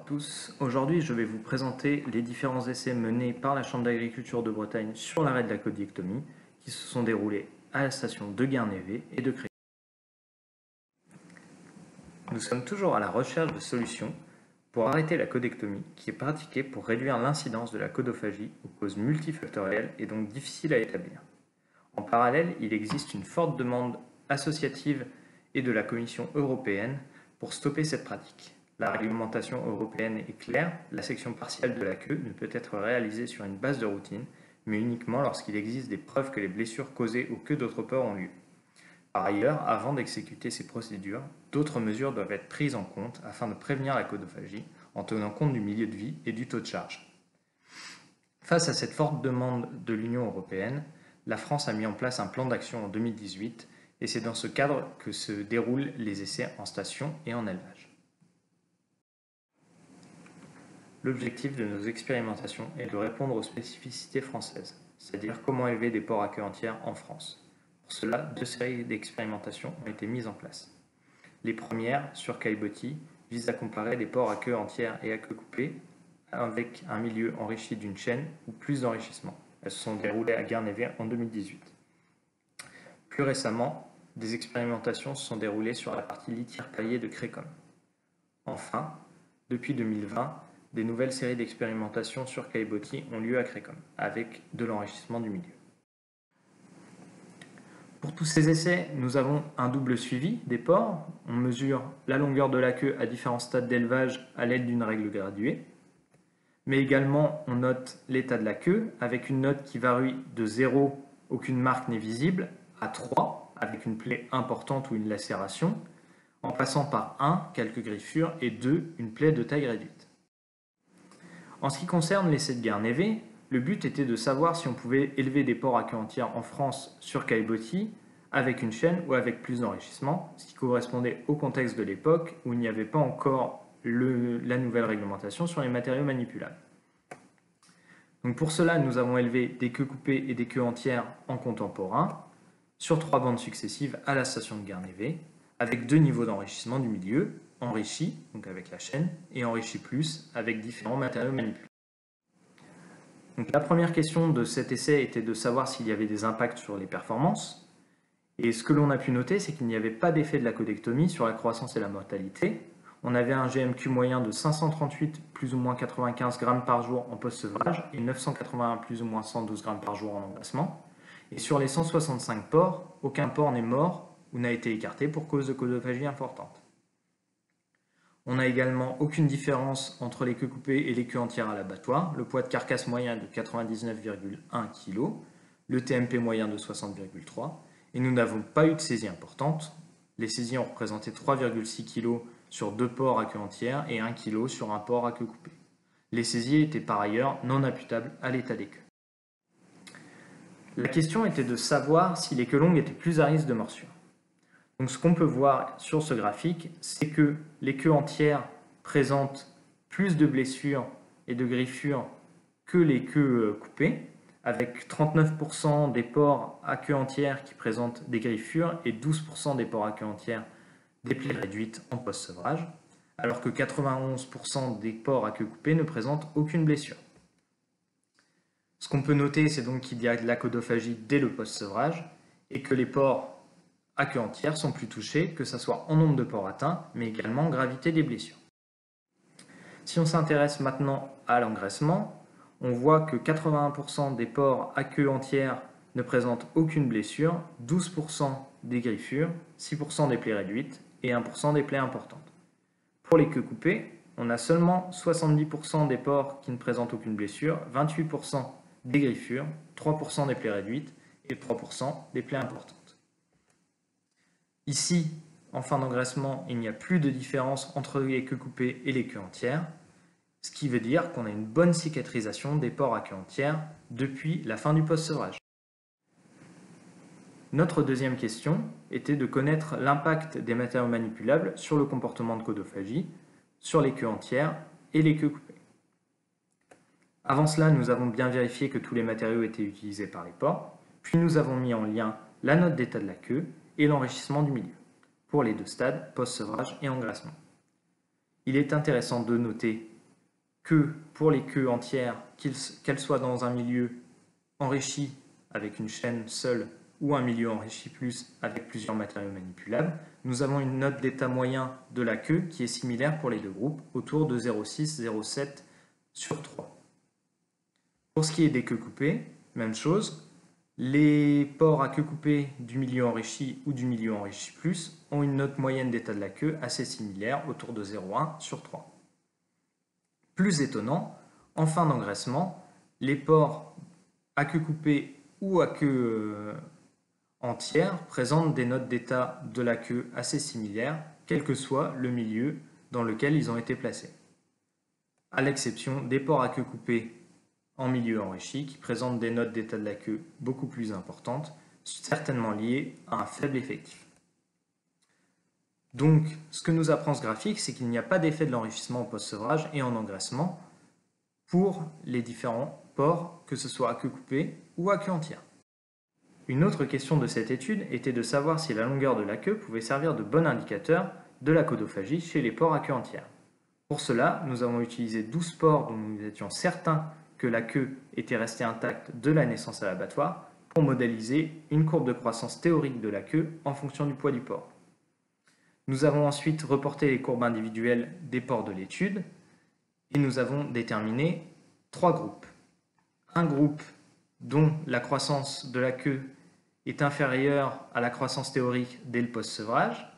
tous, aujourd'hui je vais vous présenter les différents essais menés par la Chambre d'agriculture de Bretagne sur l'arrêt de la codectomie qui se sont déroulés à la station de Guernévé et de Créteil. Nous sommes toujours à la recherche de solutions pour arrêter la codectomie qui est pratiquée pour réduire l'incidence de la codophagie aux causes multifactorielles et donc difficiles à établir. En parallèle, il existe une forte demande associative et de la Commission européenne pour stopper cette pratique. La réglementation européenne est claire, la section partielle de la queue ne peut être réalisée sur une base de routine, mais uniquement lorsqu'il existe des preuves que les blessures causées aux queues d'autres porcs ont lieu. Par ailleurs, avant d'exécuter ces procédures, d'autres mesures doivent être prises en compte afin de prévenir la codophagie en tenant compte du milieu de vie et du taux de charge. Face à cette forte demande de l'Union européenne, la France a mis en place un plan d'action en 2018 et c'est dans ce cadre que se déroulent les essais en station et en élevage. L'objectif de nos expérimentations est de répondre aux spécificités françaises, c'est-à-dire comment élever des porcs à queue entière en France. Pour cela, 2 séries d'expérimentations ont été mises en place. Les premières, sur caillebotis, visent à comparer des porcs à queue entière et à queue coupée avec un milieu enrichi d'une chaîne ou plus d'enrichissement. Elles se sont déroulées à Guernévé en 2018. Plus récemment, des expérimentations se sont déroulées sur la partie litière paillée de Crécom. Enfin, depuis 2020, des nouvelles séries d'expérimentations sur caillebotis ont lieu à Crécom, avec de l'enrichissement du milieu. Pour tous ces essais, nous avons un double suivi des porcs. On mesure la longueur de la queue à différents stades d'élevage à l'aide d'une règle graduée. Mais également, on note l'état de la queue, avec une note qui varie de 0, aucune marque n'est visible, à 3, avec une plaie importante ou une lacération, en passant par 1, quelques griffures, et 2, une plaie de taille réduite. En ce qui concerne l'essai de Guernévé, le but était de savoir si on pouvait élever des porcs à queue entière en France sur caillebotis, avec une chaîne ou avec plus d'enrichissement, ce qui correspondait au contexte de l'époque où il n'y avait pas encore la nouvelle réglementation sur les matériaux manipulables. Donc pour cela, nous avons élevé des queues coupées et des queues entières en contemporain, sur 3 bandes successives à la station de Guernévé, avec 2 niveaux d'enrichissement du milieu, enrichi, donc avec la chaîne, et enrichi plus, avec différents matériaux manipulables. Donc la première question de cet essai était de savoir s'il y avait des impacts sur les performances. Et ce que l'on a pu noter, c'est qu'il n'y avait pas d'effet de la codectomie sur la croissance et la mortalité. On avait un GMQ moyen de 538 plus ou moins 95 grammes par jour en post-sevrage et 981 plus ou moins 112 grammes par jour en engraissement. Et sur les 165 porcs, aucun porc n'est mort ou n'a été écarté pour cause de codophagie importante. On n'a également aucune différence entre les queues coupées et les queues entières à l'abattoir, le poids de carcasse moyen de 99,1 kg, le TMP moyen de 60,3 et nous n'avons pas eu de saisie importante. Les saisies ont représenté 3,6 kg sur 2 porcs à queue entière et 1 kg sur un porc à queue coupée. Les saisies étaient par ailleurs non imputables à l'état des queues. La question était de savoir si les queues longues étaient plus à risque de morsure. Donc ce qu'on peut voir sur ce graphique, c'est que les queues entières présentent plus de blessures et de griffures que les queues coupées, avec 39% des porcs à queue entière qui présentent des griffures et 12% des porcs à queue entière des plaies réduites en post-sevrage, alors que 91% des porcs à queue coupée ne présentent aucune blessure. Ce qu'on peut noter, c'est donc qu'il y a de la codophagie dès le post-sevrage et que les porcs à queue entière sont plus touchés, que ce soit en nombre de porcs atteints, mais également en gravité des blessures. Si on s'intéresse maintenant à l'engraissement, on voit que 81% des porcs à queue entière ne présentent aucune blessure, 12% des griffures, 6% des plaies réduites et 1% des plaies importantes. Pour les queues coupées, on a seulement 70% des porcs qui ne présentent aucune blessure, 28% des griffures, 3% des plaies réduites et 3% des plaies importantes. Ici, en fin d'engraissement, il n'y a plus de différence entre les queues coupées et les queues entières, ce qui veut dire qu'on a une bonne cicatrisation des porcs à queue entière depuis la fin du post-sevrage. Notre deuxième question était de connaître l'impact des matériaux manipulables sur le comportement de codophagie, sur les queues entières et les queues coupées. Avant cela, nous avons bien vérifié que tous les matériaux étaient utilisés par les porcs, puis nous avons mis en lien la note d'état de la queue et l'enrichissement du milieu, pour les 2 stades, post-sevrage et engraissement. Il est intéressant de noter que pour les queues entières, qu'elles soient dans un milieu enrichi avec une chaîne seule ou un milieu enrichi plus avec plusieurs matériaux manipulables, nous avons une note d'état moyen de la queue qui est similaire pour les deux groupes, autour de 0,6-0,7 sur 3. Pour ce qui est des queues coupées, même chose, les ports à queue coupée du milieu enrichi ou du milieu enrichi plus ont une note moyenne d'état de la queue assez similaire, autour de 0,1 sur 3. Plus étonnant, en fin d'engraissement, les ports à queue coupée ou à queue entière présentent des notes d'état de la queue assez similaires, quel que soit le milieu dans lequel ils ont été placés, à l'exception des ports à queue coupée en milieu enrichi qui présentent des notes d'état de la queue beaucoup plus importantes, certainement liées à un faible effectif. Donc, ce que nous apprend ce graphique, c'est qu'il n'y a pas d'effet de l'enrichissement en post-sevrage et en engraissement pour les différents ports, que ce soit à queue coupée ou à queue entière. Une autre question de cette étude était de savoir si la longueur de la queue pouvait servir de bon indicateur de la codophagie chez les porcs à queue entière. Pour cela, nous avons utilisé 12 porcs dont nous étions certains que la queue était restée intacte de la naissance à l'abattoir pour modéliser une courbe de croissance théorique de la queue en fonction du poids du porc. Nous avons ensuite reporté les courbes individuelles des porcs de l'étude et nous avons déterminé 3 groupes. Un groupe dont la croissance de la queue est inférieure à la croissance théorique dès le post-sevrage,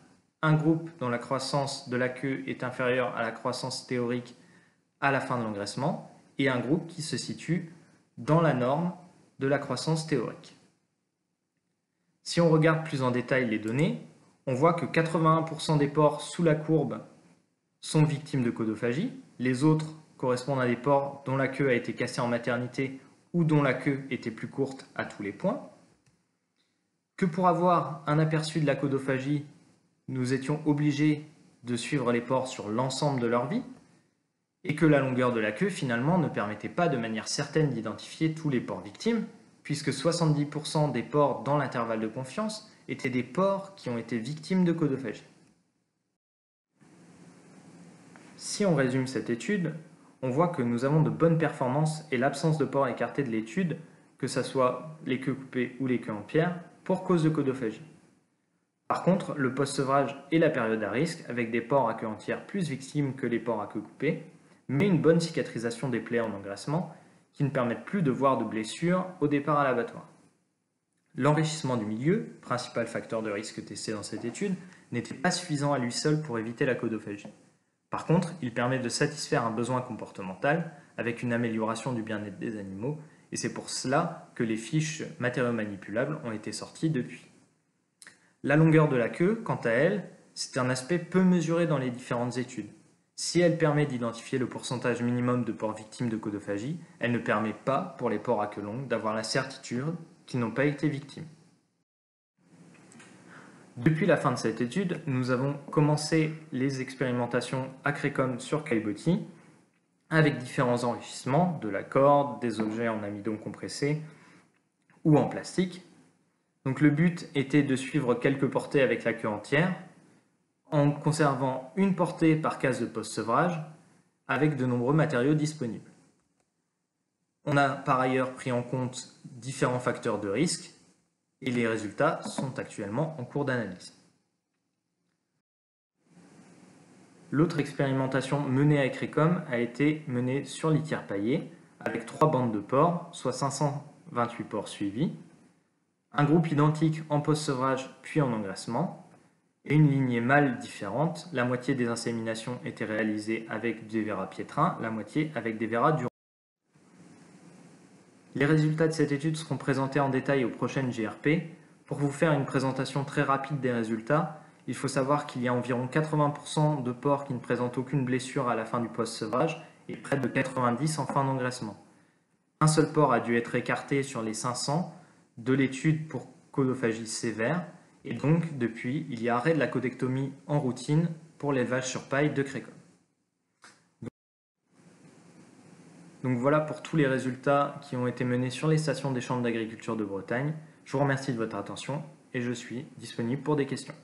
un groupe dont la croissance de la queue est inférieure à la croissance théorique à la fin de l'engraissement, et un groupe qui se situe dans la norme de la croissance théorique. Si on regarde plus en détail les données, on voit que 81% des porcs sous la courbe sont victimes de codophagie, les autres correspondent à des porcs dont la queue a été cassée en maternité ou dont la queue était plus courte à tous les points, que pour avoir un aperçu de la codophagie, nous étions obligés de suivre les porcs sur l'ensemble de leur vie, et que la longueur de la queue finalement ne permettait pas de manière certaine d'identifier tous les porcs victimes, puisque 70% des porcs dans l'intervalle de confiance étaient des porcs qui ont été victimes de codophagie. Si on résume cette étude, on voit que nous avons de bonnes performances et l'absence de porcs écartés de l'étude, que ce soit les queues coupées ou les queues en pierre, pour cause de codophagie. Par contre, le post-sevrage est la période à risque, avec des porcs à queue entière plus victimes que les porcs à queue coupée, mais une bonne cicatrisation des plaies en engraissement qui ne permettent plus de voir de blessures au départ à l'abattoir. L'enrichissement du milieu, principal facteur de risque testé dans cette étude, n'était pas suffisant à lui seul pour éviter la codophagie. Par contre, il permet de satisfaire un besoin comportemental avec une amélioration du bien-être des animaux, et c'est pour cela que les fiches matériaux manipulables ont été sorties depuis. La longueur de la queue, quant à elle, c'est un aspect peu mesuré dans les différentes études. Si elle permet d'identifier le pourcentage minimum de porcs victimes de codophagie, elle ne permet pas, pour les porcs à queue longue, d'avoir la certitude qu'ils n'ont pas été victimes. Depuis la fin de cette étude, nous avons commencé les expérimentations ACRECOM sur caillebotis avec différents enrichissements, de la corde, des objets en amidon compressé ou en plastique. Donc le but était de suivre quelques portées avec la queue entière, en conservant une portée par case de post-sevrage avec de nombreux matériaux disponibles. On a par ailleurs pris en compte différents facteurs de risque et les résultats sont actuellement en cours d'analyse. L'autre expérimentation menée avec ACRECOM a été menée sur litière paillée avec 3 bandes de porcs, soit 528 porcs suivis, un groupe identique en post-sevrage puis en engraissement, et une lignée mâle différente. La moitié des inséminations était réalisée avec des verras piétrins, la moitié avec des verras durants. Les résultats de cette étude seront présentés en détail aux prochaines JRP. Pour vous faire une présentation très rapide des résultats, il faut savoir qu'il y a environ 80% de porcs qui ne présentent aucune blessure à la fin du post-sevrage et près de 90% en fin d'engraissement. Un seul porc a dû être écarté sur les 500 de l'étude pour codophagie sévère, et donc, depuis, il y a arrêt de la codectomie en routine pour l'élevage sur paille de Crécom. Donc voilà pour tous les résultats qui ont été menés sur les stations des chambres d'agriculture de Bretagne. Je vous remercie de votre attention et je suis disponible pour des questions.